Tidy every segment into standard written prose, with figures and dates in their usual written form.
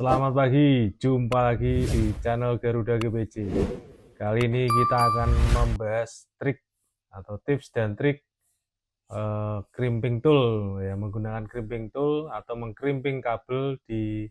Selamat pagi, jumpa lagi di channel Garuda GBC. Kali ini kita akan membahas trik atau tips dan trik crimping tool, ya, menggunakan crimping tool atau mengkrimping kabel di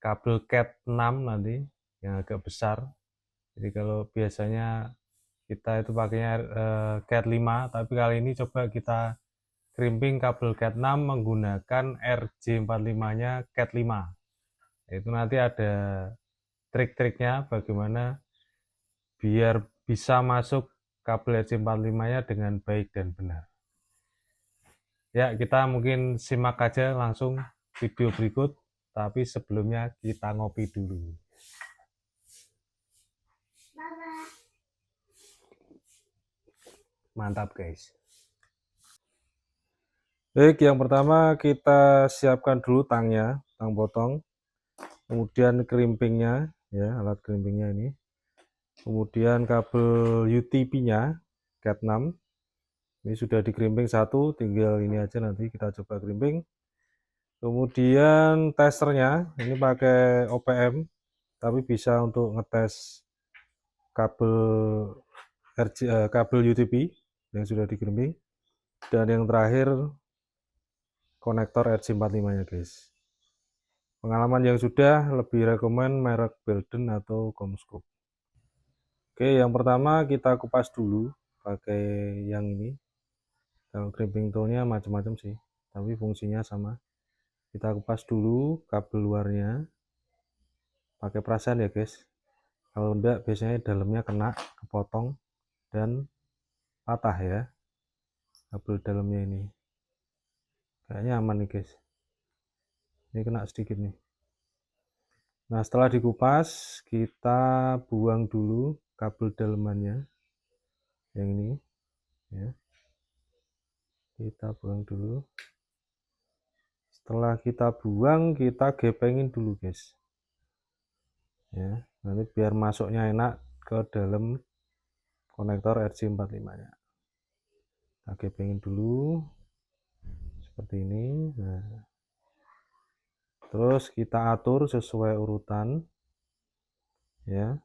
kabel Cat 6 nanti yang agak besar. Jadi kalau biasanya kita itu pakainya Cat 5, tapi kali ini coba kita crimping kabel Cat 6 menggunakan RJ45-nya Cat 5. Itu nanti ada trik-triknya bagaimana biar bisa masuk kabel RJ45-nya dengan baik dan benar. Ya, kita mungkin simak aja langsung video berikut, tapi sebelumnya kita ngopi dulu. Mantap guys. Baik, yang pertama kita siapkan dulu tangnya, tang potong, kemudian crimpingnya, ya, alat crimpingnya ini, kemudian kabel UTP-nya Cat 6. Ini sudah di crimping satu, tinggal ini aja nanti kita coba crimping. Kemudian testernya ini pakai OPM, tapi bisa untuk ngetes kabel kabel UTP yang sudah di crimping. Dan yang terakhir konektor RJ45-nya guys. Pengalaman yang sudah lebih rekomen merek Belden atau Comscope. Oke, yang pertama kita kupas dulu pakai yang ini. Kalau crimping toolnya macam-macam sih, tapi fungsinya sama. Kita kupas dulu kabel luarnya pakai perasan ya guys. Kalau enggak biasanya dalamnya kena, kepotong dan patah ya kabel dalamnya ini. Kayaknya aman nih guys, ini kena sedikit nih. Nah, setelah dikupas kita buang dulu kabel dalamannya yang ini ya, kita buang dulu. Setelah kita buang, kita gepengin dulu guys ya, nanti biar masuknya enak ke dalam konektor RJ45-nya. Kita gepengin dulu seperti ini. Nah, terus kita atur sesuai urutan ya.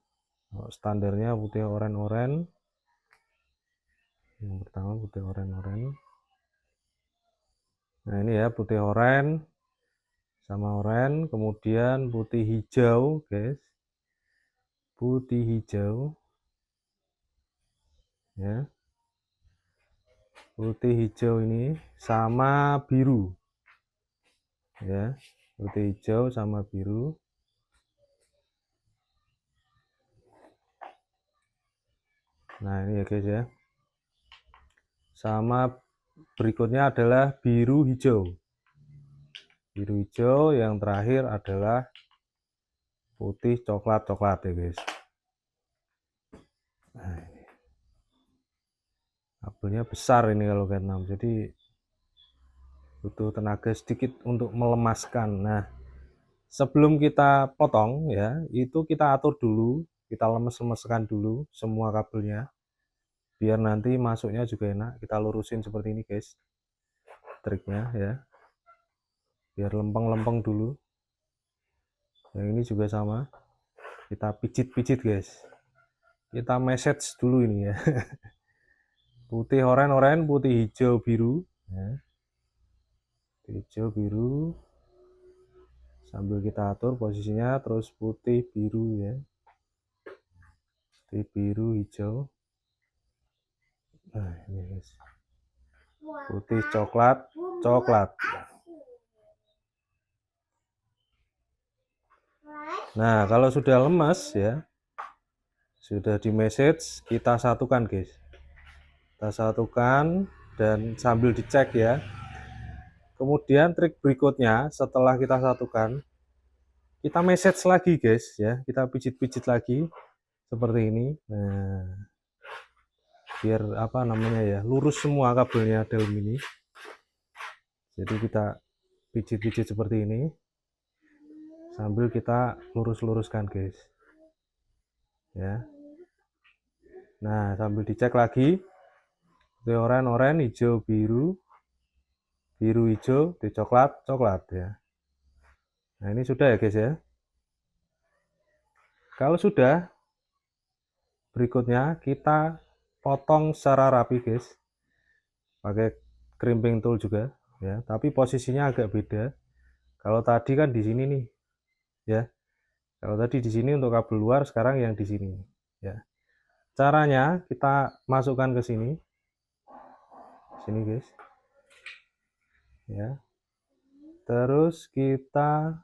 Standarnya putih oranye. Yang pertama putih oranye. Nah, ini ya putih oranye sama oranye, kemudian putih hijau guys, putih hijau ya, putih hijau ini sama biru ya, putih hijau sama biru. Nah, ini ya guys ya, sama berikutnya adalah biru hijau. Biru hijau, yang terakhir adalah putih coklat ya guys. Nah, ini kabelnya besar ini kalau Cat 6, jadi butuh tenaga sedikit untuk melemaskan. Nah, sebelum kita potong ya, itu kita atur dulu, kita lemes-lemeskan dulu semua kabelnya biar nanti masuknya juga enak. Kita lurusin seperti ini guys, triknya ya, biar lempeng-lempeng dulu. Yang ini juga sama, kita pijit-pijit guys, kita message dulu ini ya. Putih oranye, putih hijau biru ya. Hijau biru sambil kita atur posisinya, terus putih biru ya, putih biru hijau. Nah, ini guys, putih coklat. Nah, kalau sudah lemas ya, sudah di message, kita satukan guys, kita satukan dan sambil dicek ya. Kemudian trik berikutnya setelah kita satukan, kita message lagi guys ya, kita pijit-pijit lagi seperti ini. Nah, biar apa namanya ya, lurus semua kabelnya dalam ini. Jadi kita pijit-pijit seperti ini sambil kita lurus-luruskan guys ya. Nah, sambil dicek lagi, putih oranye, hijau biru, biru hijau, di coklat ya. Nah, ini sudah ya guys ya. Kalau sudah, berikutnya kita potong secara rapi guys. Pakai crimping tool juga ya, tapi posisinya agak beda. Kalau tadi kan di sini nih ya. Kalau tadi di sini untuk kabel luar, sekarang yang di sini ya. Caranya kita masukkan ke sini. Sini guys. Ya. Terus kita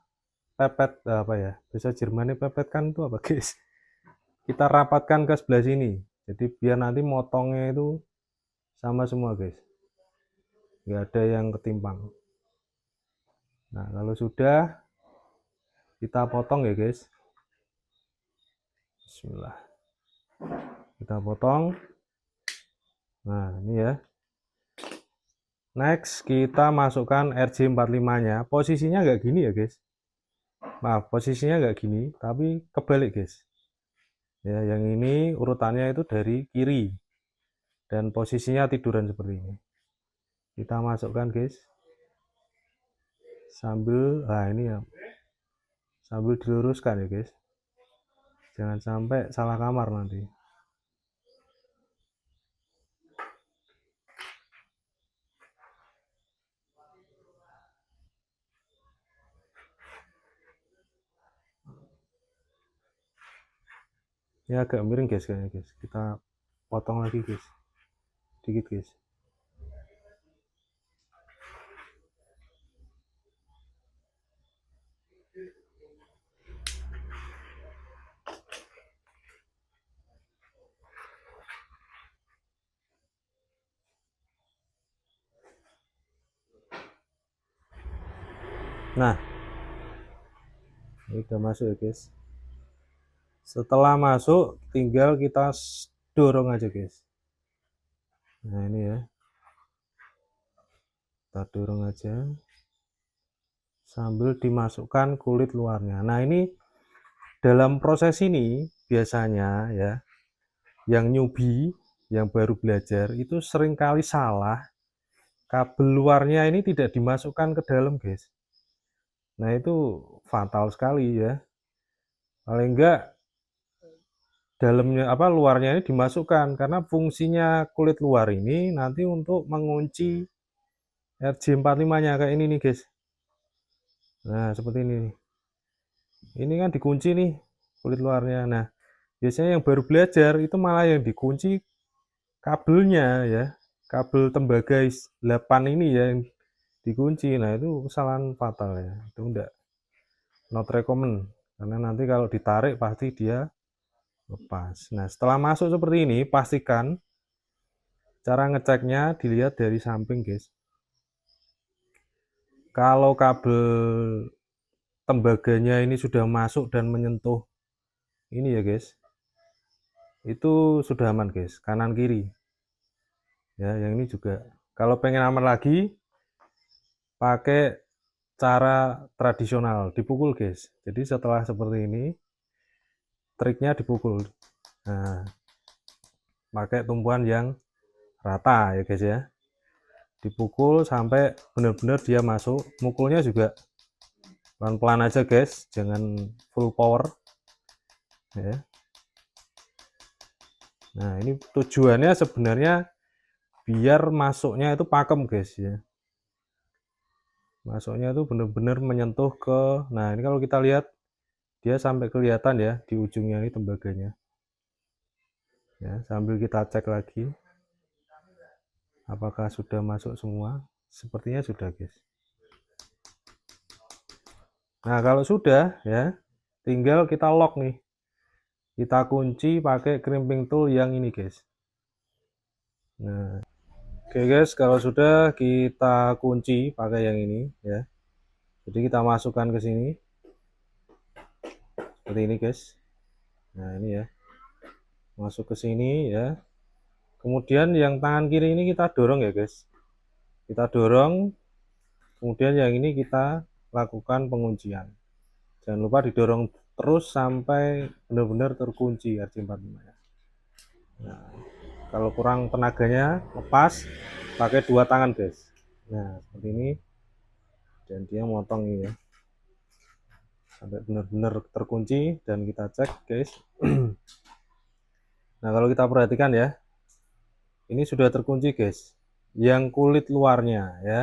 pepet apa ya? Bisa Jermannya pepet kan itu apa guys? Kita rapatkan ke sebelah sini. Jadi biar nanti motongnya itu sama semua guys. Nggak ada yang ketimpang. Nah, kalau sudah kita potong ya guys. Bismillah. Kita potong. Nah, ini ya. Next, kita masukkan RJ45-nya. Posisinya nggak gini ya guys. Maaf, posisinya nggak gini, tapi kebalik guys. Ya, yang ini urutannya itu dari kiri. Dan posisinya tiduran seperti ini. Kita masukkan guys. Sambil, nah ini ya. Sambil diluruskan ya guys. Jangan sampai salah kamar nanti. Ini agak miring guys kayaknya guys. Kita potong lagi guys. Dikit guys. Nah, ini udah masuk ya guys. Setelah masuk, tinggal kita dorong aja guys. Nah ini ya, kita dorong aja sambil dimasukkan kulit luarnya. Nah ini dalam proses ini biasanya ya, yang newbie, yang baru belajar itu seringkali salah, kabel luarnya ini tidak dimasukkan ke dalam guys. Nah itu fatal sekali ya. Paling enggak dalamnya apa luarnya ini dimasukkan, karena fungsinya kulit luar ini nanti untuk mengunci RJ45-nya kayak ini nih guys. Nah seperti ini nih. Ini kan dikunci nih kulit luarnya. Nah biasanya yang baru belajar itu malah yang dikunci kabelnya ya, kabel tembaga 8 ini ya yang dikunci. Nah itu kesalahan fatal ya, itu enggak, not recommend, karena nanti kalau ditarik pasti dia lepas. Nah setelah masuk seperti ini, pastikan cara ngeceknya dilihat dari samping guys. Kalau kabel tembaganya ini sudah masuk dan menyentuh ini ya guys, itu sudah aman guys, kanan kiri ya. Yang ini juga kalau pengen aman lagi, pakai cara tradisional, dipukul guys. Jadi setelah seperti ini, triknya dipukul. Nah pakai tumpuan yang rata ya guys ya, dipukul sampai benar-benar dia masuk. Mukulnya juga pelan-pelan aja guys, jangan full power ya. Nah ini tujuannya sebenarnya biar masuknya itu pakem guys ya, masuknya itu benar-benar menyentuh ke, nah ini kalau kita lihat dia sampai kelihatan ya di ujungnya ini tembaganya ya. Sambil kita cek lagi apakah sudah masuk semua. Sepertinya sudah guys. Nah kalau sudah ya, tinggal kita lock nih, kita kunci pakai crimping tool yang ini guys. Nah oke guys, kalau sudah kita kunci pakai yang ini ya, jadi kita masukkan ke sini seperti ini guys. Nah ini ya, masuk ke sini ya. Kemudian yang tangan kiri ini kita dorong ya guys, kita dorong. Kemudian yang ini kita lakukan penguncian. Jangan lupa didorong terus sampai benar-benar terkunci RJ45 ya. Nah, kalau kurang tenaganya lepas, pakai dua tangan guys. Nah seperti ini, dan dia motong ini ya. sampai benar-benar terkunci dan kita cek guys. Nah kalau kita perhatikan ya, ini sudah terkunci guys, yang kulit luarnya ya.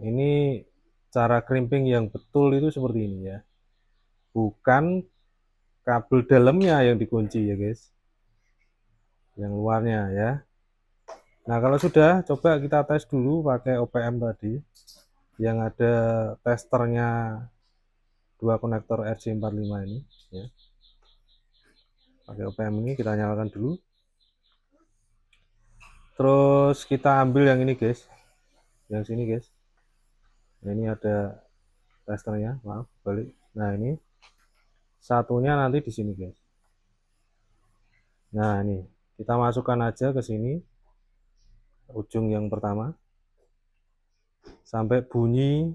Ini cara crimping yang betul itu seperti ini ya, bukan kabel dalamnya yang dikunci ya guys, yang luarnya ya. Nah kalau sudah, coba kita tes dulu pakai OPM tadi yang ada testernya, dua konektor RJ45 ini ya. Pakai OPM ini kita nyalakan dulu, terus kita ambil yang ini guys, yang sini guys. Nah, ini ada testernya, maaf balik. Nah ini satunya nanti di sini guys. Nah ini kita masukkan aja ke sini, ujung yang pertama, sampai bunyi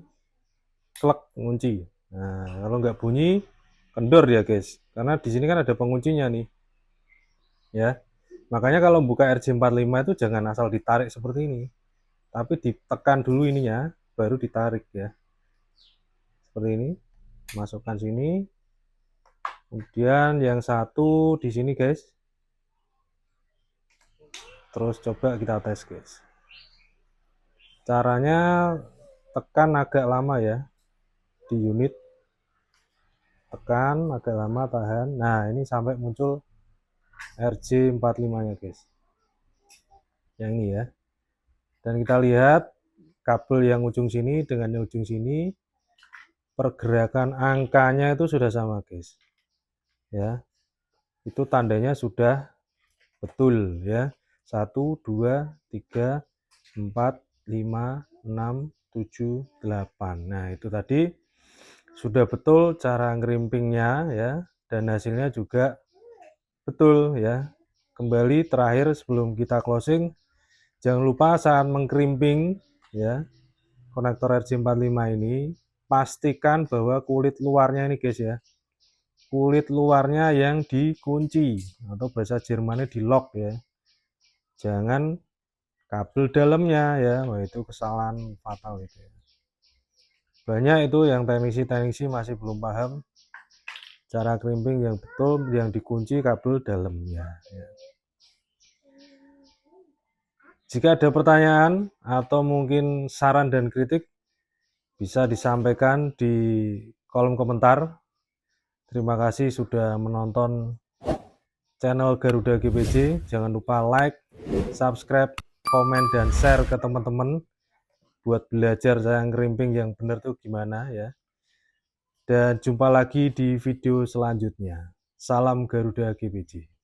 klek ngunci. Nah kalau nggak bunyi kendor ya guys, karena di sini kan ada penguncinya nih ya. Makanya kalau buka RJ45 itu jangan asal ditarik seperti ini, tapi ditekan dulu ininya baru ditarik ya, seperti ini. Masukkan sini, kemudian yang satu di sini guys. Terus coba kita tes guys, caranya tekan agak lama ya di unit, tekan agak lama, tahan. Nah ini sampai muncul RJ45 nya guys, yang ini ya. Dan kita lihat kabel yang ujung sini dengan yang ujung sini, pergerakan angkanya itu sudah sama guys ya. Itu tandanya sudah betul ya. 1 2 3 4 5 6 7 8. Nah itu tadi sudah betul cara ngerimpingnya ya, dan hasilnya juga betul ya. Kembali terakhir sebelum kita closing, jangan lupa saat mengkrimping ya konektor RJ45 ini, pastikan bahwa kulit luarnya ini guys ya, kulit luarnya yang dikunci atau bahasa Jermannya di lock ya, jangan kabel dalamnya ya. Wah itu kesalahan fatal itu ya. Banyak itu yang teknisi-teknisi masih belum paham cara crimping yang betul, yang dikunci kabel dalamnya ya. Jika ada pertanyaan atau mungkin saran dan kritik, bisa disampaikan di kolom komentar. Terima kasih sudah menonton channel Garuda GPJ. Jangan lupa like, subscribe, komen, dan share ke teman-teman buat belajar cara ngerimping yang benar tuh gimana ya. Dan jumpa lagi di video selanjutnya. Salam Garuda GPJ.